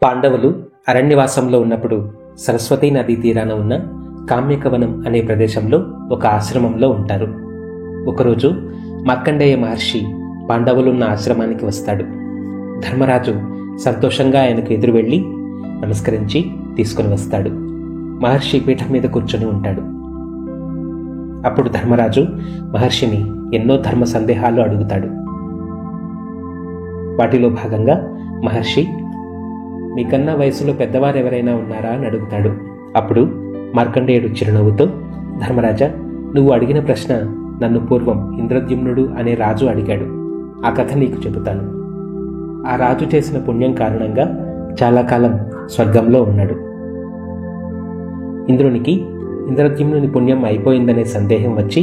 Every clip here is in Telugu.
పాండవులు అరణ్యవాసంలో ఉన్నప్పుడు సరస్వతీ నదీ తీరాన ఉన్న కామ్యకవనం అనే ప్రదేశంలో ఒక ఆశ్రమంలో ఉంటారు. ఒకరోజు మార్కండేయ మహర్షి పాండవులున్న ఆశ్రమానికి వస్తాడు. ధర్మరాజు సంతోషంగా ఆయనకు ఎదురు వెళ్ళి నమస్కరించి తీసుకుని వస్తాడు. మహర్షి పీఠం మీద కూర్చొని ఉంటాడు. అప్పుడు ధర్మరాజు మహర్షిని ఎన్నో ధర్మ సందేహాలు అడుగుతాడు. వాటిలో భాగంగా మహర్షి, మీకన్నా వయసులో పెద్దవారెవరైనా ఉన్నారా అని అడుగుతాడు. అప్పుడు మార్కండేయుడు చిరునవ్వుతో, ధర్మరాజా, నువ్వు అడిగిన ప్రశ్న నన్ను పూర్వం ఇంద్రద్యుమ్నుడు అనే రాజు అడిగాడు. ఆ కథ నీకు చెబుతాను. ఆ రాజు చేసిన పుణ్యం కారణంగా చాలా కాలం స్వర్గంలో ఉన్నాడు. ఇంద్రునికి ఇంద్రద్యుమ్నుని పుణ్యం అయిపోయిందనే సందేహం వచ్చి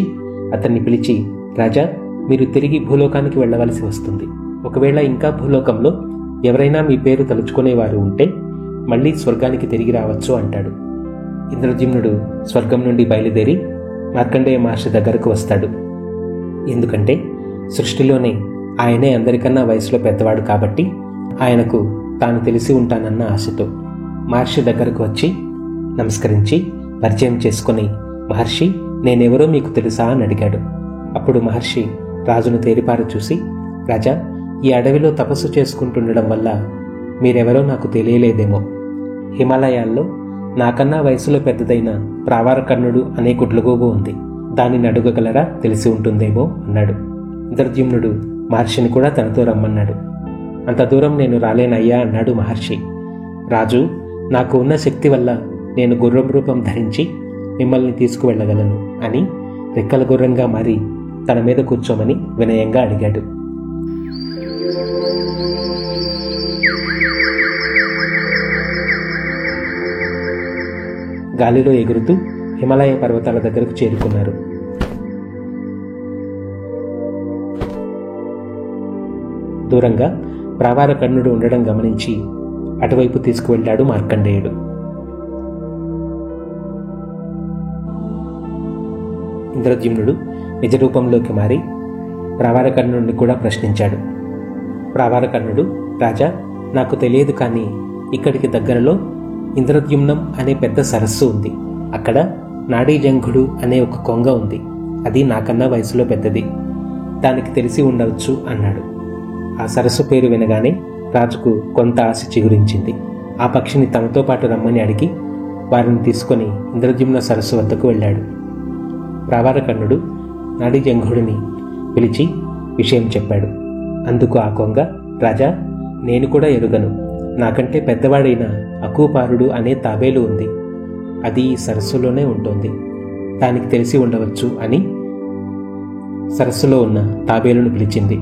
అతన్ని పిలిచి, రాజా, మీరు తిరిగి భూలోకానికి వెళ్ళవలసి వస్తుంది. ఒకవేళ ఇంకా భూలోకంలో ఎవరైనా మీ పేరు తలుచుకునేవారు ఉంటే మళ్ళీ స్వర్గానికి తిరిగి రావచ్చు అంటాడు. ఇంద్రద్యుమ్నుడు స్వర్గం నుండి బయలుదేరి మార్కండేయ మహర్షి దగ్గరకు వస్తాడు. ఎందుకంటే సృష్టిలోనే ఆయనే అందరికన్నా వయసులో పెద్దవాడు కాబట్టి ఆయనకు తాను తెలిసి ఉంటానన్న ఆశతో మహర్షి దగ్గరకు వచ్చి నమస్కరించి పరిచయం చేసుకుని, మహర్షి, నేనెవరో మీకు తెలుసా అని అడిగాడు. అప్పుడు మహర్షి రాజును తేరిపార చూసి, రాజా, ఈ అడవిలో తపస్సు చేసుకుంటుండడం వల్ల మీరెవరో నాకు తెలియలేదేమో. హిమాలయాల్లో నాకన్నా వయసులో పెద్దదైన ప్రావారకర్ణుడు అనే గుడ్లగోబు ఉంది. దానిని అడుగగలరా, తెలిసి ఉంటుందేమో అన్నాడు. ఇంద్రద్యుమ్నుడు మహర్షిని కూడా తనతో రమ్మన్నాడు. అంత దూరం నేను రాలేనయ్యా అన్నాడు మహర్షి. రాజు, నాకు ఉన్న శక్తి వల్ల నేను గుర్రం రూపం ధరించి మిమ్మల్ని తీసుకువెళ్ళగలను అని రెక్కల గుర్రంగా మారి తన మీద కూర్చోమని వినయంగా అడిగాడు. గాలిలో ఎగురుతూ హిమాలయ పర్వతాల దగ్గరకు చేరుకున్నారు. దూరంగా ప్రావారకర్ణుడు ఉండడం గమనించి అటువైపు తీసుకువెళ్ళాడు మార్కండేయుడు. ఇంద్రద్యుమ్నుడు నిజరూపంలోకి మారి ప్రావారకర్ణుడిని కూడా ప్రశ్నించాడు. ప్రావారకర్ణుడు, రాజా, నాకు తెలియదు, కానీ ఇక్కడికి దగ్గరలో ఇంద్రద్యుమ్నం అనే పెద్ద సరస్సు ఉంది. అక్కడ నాడీజంఘుడు అనే ఒక కొంగ ఉంది. అది నాకన్నా వయసులో పెద్దది. దానికి తెలిసి ఉండవచ్చు అన్నాడు. ఆ సరస్సు పేరు వినగానే రాజుకు కొంత ఆశ చిగురించింది. ఆ పక్షిని తమతో పాటు రమ్మని అడిగి వారిని తీసుకొని ఇంద్రద్యుమ్న సరస్సు వద్దకు వెళ్ళాడు. ప్రావారకర్ణుడు నాడీజంఘుడిని పిలిచి విషయం చెప్పాడు. అందుకు ఆ కొంగ, రాజా, నేను కూడా ఎరుగను. నాకంటే పెద్దవాడైన అకూపారుడు అనే తాబేలు ఉంది. అది ఈ సరస్సులోనే ఉంటుంది. దానికి తెలిసి ఉండవచ్చు అని సరస్సులో ఉన్న తాబేలును పిలిచింది.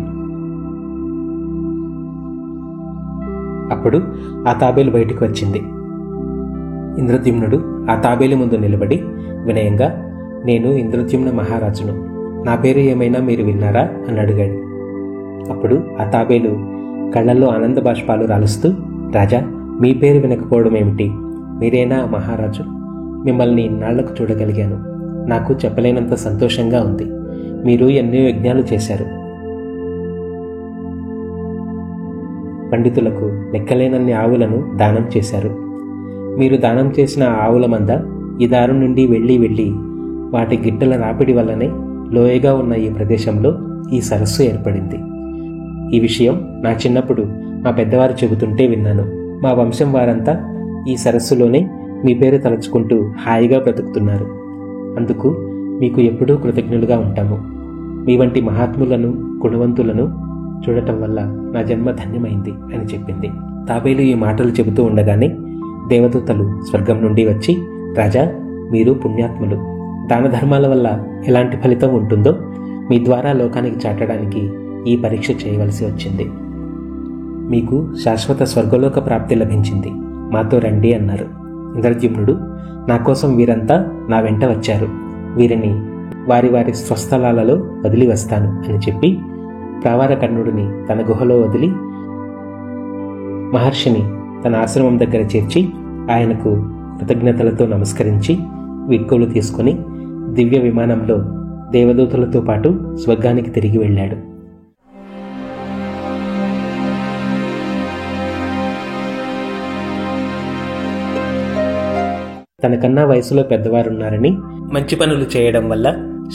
అప్పుడు ఆ తాబేలు బయటికి వచ్చింది. ఇంద్రద్యుమ్నుడు ఆ తాబేలు ముందు నిలబడి వినయంగా, నేను ఇంద్రద్యుమ్న మహారాజును. నా పేరు ఏమైనా మీరు విన్నారా అని అడిగాడు. అప్పుడు ఆ తాబేలు కళ్ళల్లో ఆనంద బాష్పాలు రాలుస్తూ, రాజా, మీ పేరు వినకపోవడం ఏమిటి? మీరేనా మహారాజు? మిమ్మల్ని ఇన్నాళ్లకు చూడగలిగాను. నాకు చెప్పలేనంత సంతోషంగా ఉంది. మీరు ఎన్నో యజ్ఞాలు చేశారు. పండితులకు లెక్కలేనన్ని ఆవులను దానం చేశారు. మీరు దానం చేసిన ఆవుల మంద ఈ దారు నుండి వెళ్ళి వాటి గిట్టల రాపిడి వల్లనే లోయగా ఉన్న ఈ ప్రదేశంలో ఈ సరస్సు ఏర్పడింది. ఈ విషయం నా చిన్నప్పుడు మా పెద్దవారు చెబుతుంటే విన్నాను. మా వంశం వారంతా ఈ సరస్సులోనే మీ పేరు తలుచుకుంటూ హాయిగా బ్రతుకుతున్నారు. అందుకు మీకు ఎప్పుడూ కృతజ్ఞులుగా ఉంటాము. మీ వంటి మహాత్ములను, గుణవంతులను చూడటం వల్ల నా జన్మ ధన్యమైంది అని చెప్పింది. తాబేలు ఈ మాటలు చెబుతూ ఉండగానే దేవదూతలు స్వర్గం నుండి వచ్చి, రాజా, మీరు పుణ్యాత్ములు. దాన ధర్మాల వల్ల ఎలాంటి ఫలితం ఉంటుందో మీ ద్వారా లోకానికి చాటడానికి ఈ పరీక్ష చేయవలసి వచ్చింది. మీకు శాశ్వత స్వర్గలోక ప్రాప్తి లభించింది. మాతో రండి అన్నారు. ఇంద్రద్యుమ్నుడు, నా కోసం వీరంతా నా వెంట వచ్చారు. వీరిని వారి వారి స్వస్థలాలలో వదిలి వస్తాను అని చెప్పి ప్రావారకర్ణుడిని తన గుహలో వదిలి మహర్షిని తన ఆశ్రమం దగ్గర చేర్చి ఆయనకు కృతజ్ఞతలతో నమస్కరించి వీడ్కోలు తీసుకుని దివ్య విమానంలో దేవదూతలతో పాటు స్వర్గానికి తిరిగి వెళ్ళాడు. తనకన్నా వయసులో పెద్దవారున్నారని, మంచి పనులు చేయడం వల్ల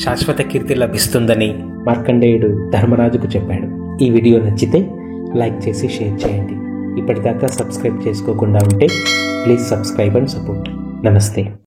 శాశ్వత కీర్తి లభిస్తుందని మార్కండేయుడు ధర్మరాజుకు చెప్పాడు. ఈ వీడియో నచ్చితే లైక్ చేసి షేర్ చేయండి. ఇప్పటిదాకా సబ్స్క్రైబ్ చేసుకోకుండా ఉంటే ప్లీజ్ సబ్స్క్రైబ్ అండ్ సపోర్ట్. నమస్తే.